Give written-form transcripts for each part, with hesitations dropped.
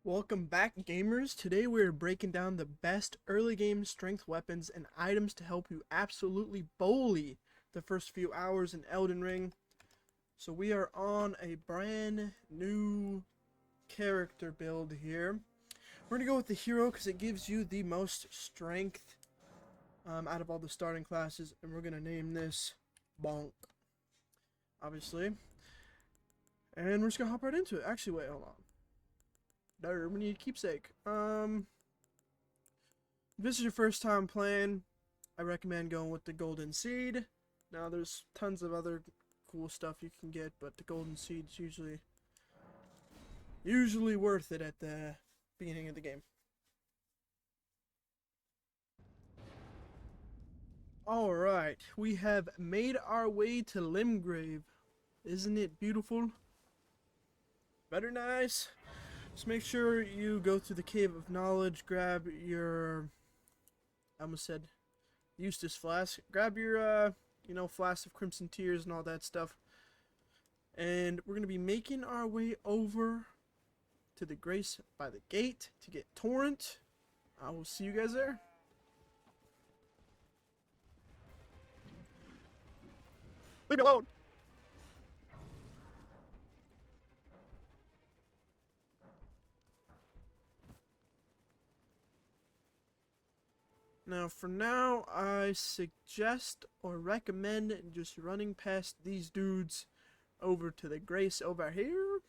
Welcome back, gamers. Today we're breaking down the best early game strength weapons and items to help you absolutely bully the first few hours in Elden Ring. So we are on a brand new character build here. We're going to go with the hero because it gives you the most strength out of all the starting classes, and we're going to name this Bonk, obviously. And we're just going to hop right into it. Actually, wait, hold on. We need a keepsake. If this is your first time playing, I recommend going with the golden seed. Now there's tons of other cool stuff you can get, but the golden seed's usually worth it at the beginning of the game. Alright, we have made our way to Limgrave. Isn't it beautiful? Very nice. Just make sure you go through the Cave of Knowledge, grab your, I almost said Eustace flask, grab your, flask of Crimson Tears and all that stuff. And we're going to be making our way over to the Grace by the Gate to get Torrent. I will see you guys there. Leave me alone! Now, for now, I suggest or recommend just running past these dudes over to the Grace over here.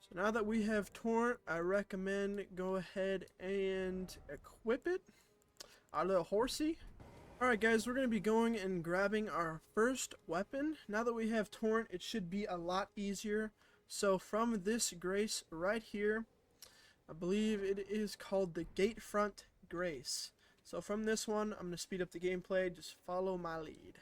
So now that we have Torrent, I recommend go ahead and equip it. Our little horsey. Alright guys, we're going to be going and grabbing our first weapon. Now that we have Torrent, it should be a lot easier. So from this Grace right here, I believe it is called the Gatefront Grace. So from this one, I'm going to speed up the gameplay. Just follow my lead.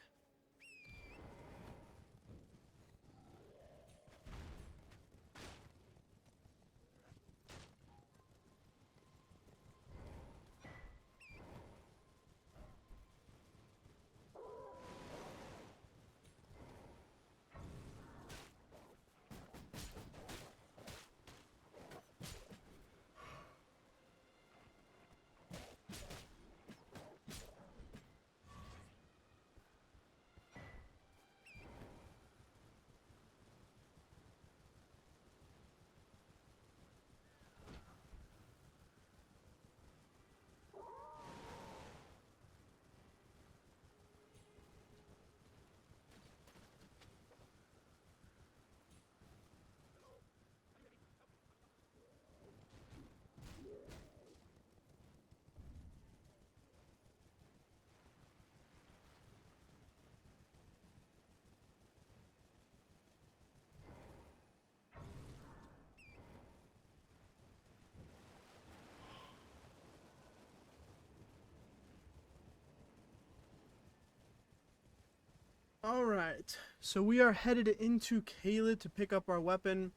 Alright, so we are headed into Caelid to pick up our weapon.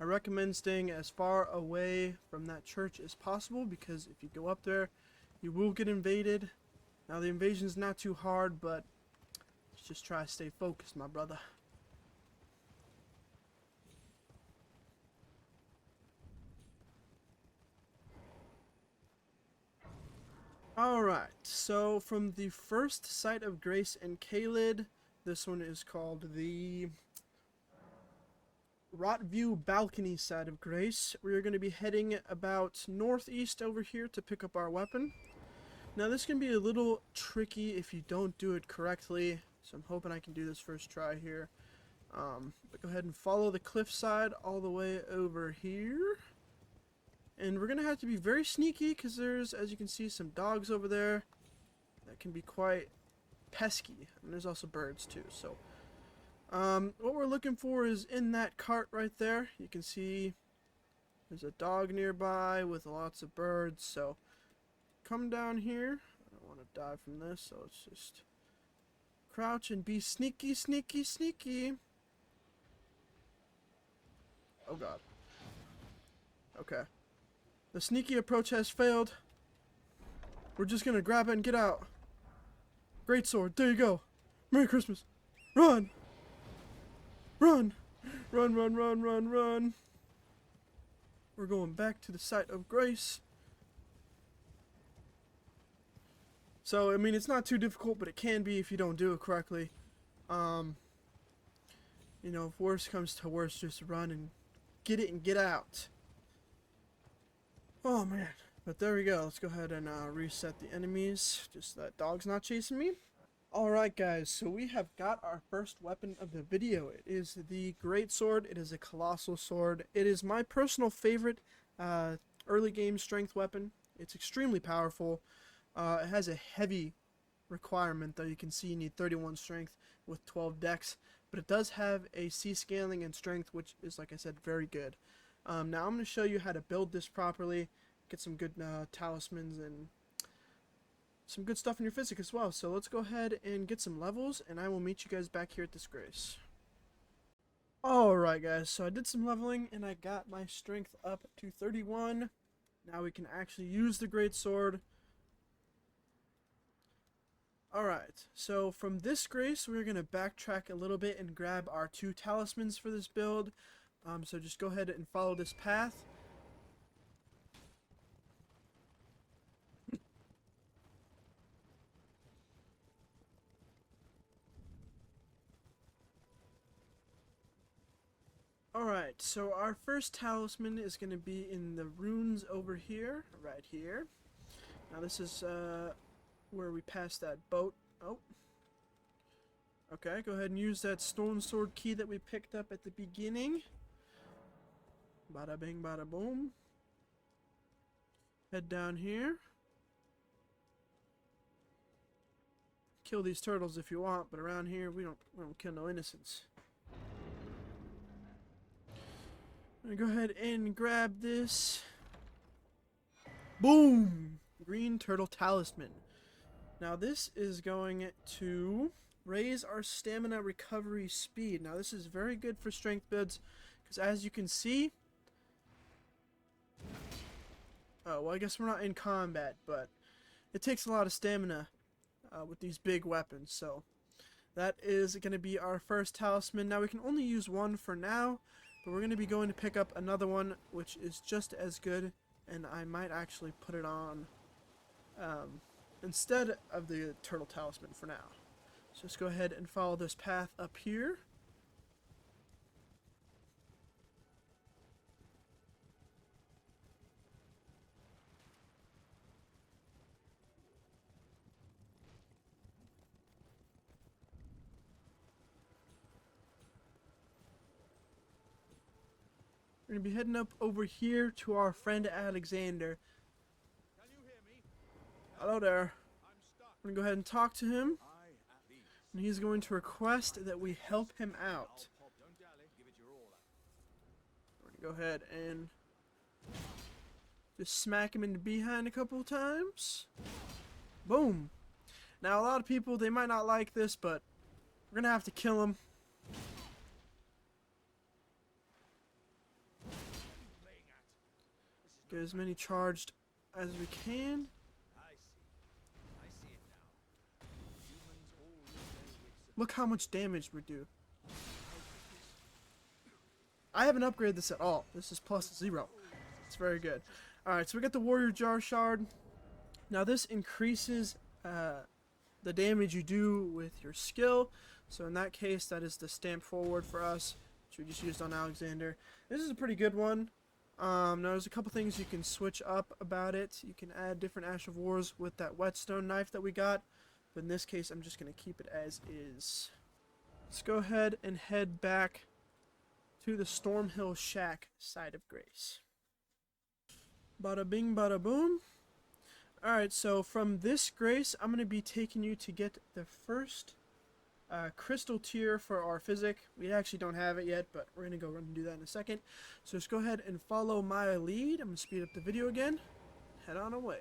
I recommend staying as far away from that church as possible because if you go up there, you will get invaded. Now the invasion is not too hard, but let's just try to stay focused, my brother. Alright, so from the first site of Grace in Caelid, this one is called the Rotview Balcony side of Grace. We are going to be heading about northeast over here to pick up our weapon. Now this can be a little tricky if you don't do it correctly, so I'm hoping I can do this first try here. But go ahead and follow the cliffside all the way over here. And we're going to have to be very sneaky because there's, as you can see, some dogs over there that can be quite pesky. And there's also birds too. So what we're looking for is in that cart right there. You can see there's a dog nearby with lots of birds. So come down here. I don't want to die from this, so let's just crouch and be sneaky, sneaky, sneaky. Oh god. Okay. The sneaky approach has failed. We're just gonna grab it and get out. Greatsword, there you go. Merry Christmas. Run! Run! Run, run, run, run, run. We're going back to the site of grace. So, I mean, it's not too difficult, but it can be if you don't do it correctly. You know, if worse comes to worse, just run and get it and get out. Oh, man. But there we go. Let's go ahead and reset the enemies. Just that dog's not chasing me. Alright, guys. So we have got our first weapon of the video. It is the Greatsword. It is a colossal sword. It is my personal favorite early game strength weapon. It's extremely powerful. It has a heavy requirement, though. You can see you need 31 strength with 12 dex. But it does have a C scaling and strength, which is, like I said, very good. Now I'm going to show you how to build this properly. Get some good talismans and some good stuff in your physic as well. So let's go ahead and get some levels, and I will meet you guys back here at this grace. Alright, guys, so I did some leveling and I got my strength up to 31. Now we can actually use the Greatsword. Alright, so from this grace we're going to backtrack a little bit and grab our 2 talismans for this build. So just go ahead and follow this path. Alright, so our first talisman is going to be in the runes over here, right here. Now this is where we passed that boat. Oh. Okay, go ahead and use that stone sword key that we picked up at the beginning. Bada bing, bada boom. Head down here. Kill these turtles if you want, but around here we don't kill no innocents. I'm gonna go ahead and grab this. Boom! Green turtle talisman. Now this is going to raise our stamina recovery speed. Now this is very good for strength builds, because as you can see... Oh, well I guess we're not in combat, but it takes a lot of stamina with these big weapons, so that is going to be our first talisman. Now we can only use one for now, but we're going to be going to pick up another one, which is just as good, and I might actually put it on instead of the turtle talisman for now. So let's go ahead and follow this path up here. We're going to be heading up over here to our friend Alexander. Can you hear me? Hello there. I'm stuck. I'm going to go ahead and talk to him, I at least. and he's going to request that we help him out. Don't dally. Give it your all. We're going to go ahead and just smack him in the behind a couple of times. Boom. Now a lot of people, they might not like this, but we're going to have to kill him. Get as many charged as we can. I see it now. Humans all live their wits. Look how much damage we do. I haven't upgraded this at all. This is plus 0. It's very good. Alright, so we got the warrior jar shard. Now this increases the damage you do with your skill. So in that case, that is the stamp forward for us, which we just used on Alexander. This is a pretty good one. Now there's a couple things you can switch up about it. You can add different Ash of Wars with that whetstone knife that we got, but in this case I'm just going to keep it as is. Let's go ahead and head back to the Stormhill Shack side of Grace. Bada bing bada boom. Alright, so from this Grace I'm going to be taking you to get the first crystal tier for our physic. We actually don't have it yet, but we're gonna go run and do that in a second. So just go ahead and follow my lead. I'm gonna speed up the video again. Head on away.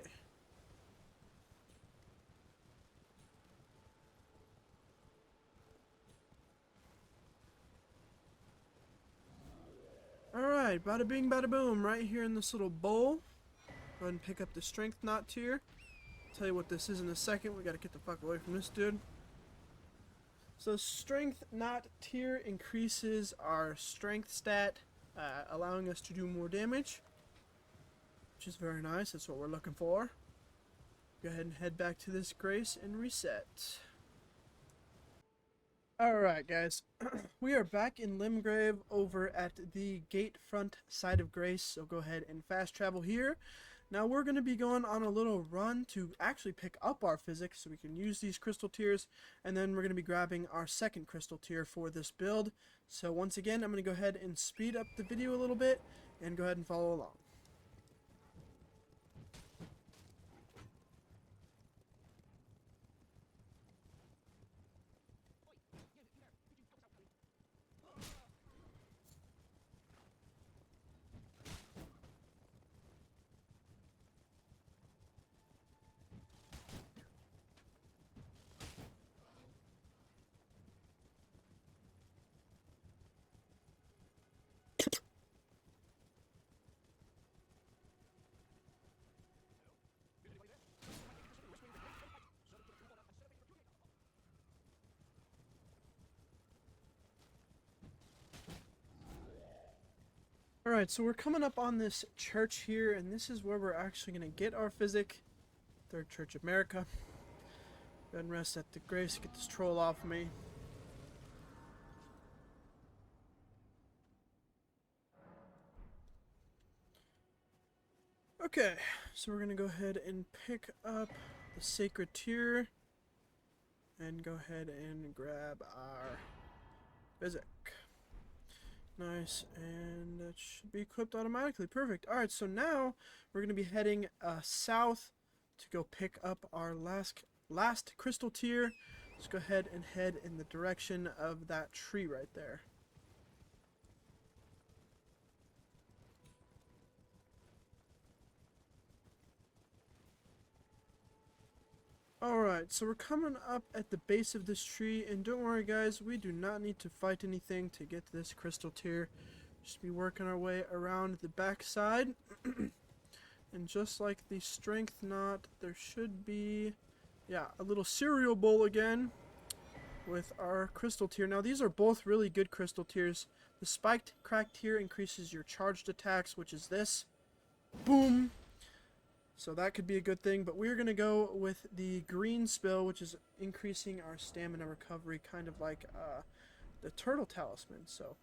Alright, bada bing bada boom, right here in this little bowl. Go ahead and pick up the strength knot tier. tell you what this is in a second. We gotta get the fuck away from this dude. So strength not tier increases our strength stat, allowing us to do more damage, which is very nice. That's what we're looking for. Go ahead and head back to this Grace and reset. Alright guys, we are back in Limgrave over at the gate front side of Grace, so go ahead and fast travel here. Now we're going to be going on a little run to actually pick up our physics so we can use these crystal tiers, and then we're going to be grabbing our second crystal tier for this build. So once again, I'm going to go ahead and speed up the video a little bit and go ahead and follow along. Alright, so we're coming up on this church here, and this is where we're actually going to get our physic. Third Church of America. Go ahead and rest at the Grace, get this troll off me. Okay, so we're going to go ahead and pick up the sacred tier and go ahead and grab our physic. Nice, and that should be equipped automatically. Perfect. Alright, so now we're going to be heading south to go pick up our last crystal tier. Let's go ahead and head in the direction of that tree right there. Alright, so we're coming up at the base of this tree, and don't worry guys, we do not need to fight anything to get to this crystal tier. Just be working our way around the back side. And just like the strength knot, there should be, yeah, a little cereal bowl again with our crystal tier. Now these are both really good crystal tiers. The spiked cracked tier increases your charged attacks, which is this. Boom! So that could be a good thing, but we're going to go with the Greenspill, which is increasing our stamina recovery, kind of like the turtle talisman. So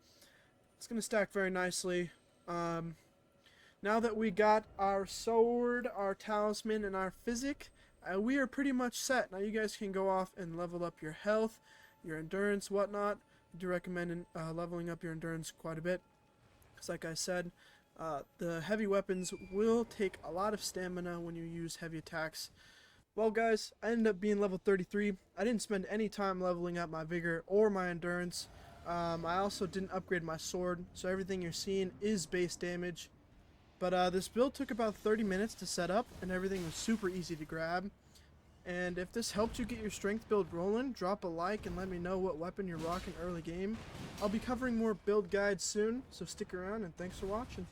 it's going to stack very nicely. Now that we got our sword, our talisman, and our physic, we are pretty much set. Now you guys can go off and level up your health, your endurance, whatnot. I do recommend leveling up your endurance quite a bit, because like I said, the heavy weapons will take a lot of stamina when you use heavy attacks. Well guys, I ended up being level 33. I didn't spend any time leveling up my vigor or my endurance. I also didn't upgrade my sword, so everything you're seeing is base damage. But this build took about 30 minutes to set up, and everything was super easy to grab. And if this helped you get your strength build rolling, drop a like and let me know what weapon you're rocking early game. I'll be covering more build guides soon, so stick around and thanks for watching.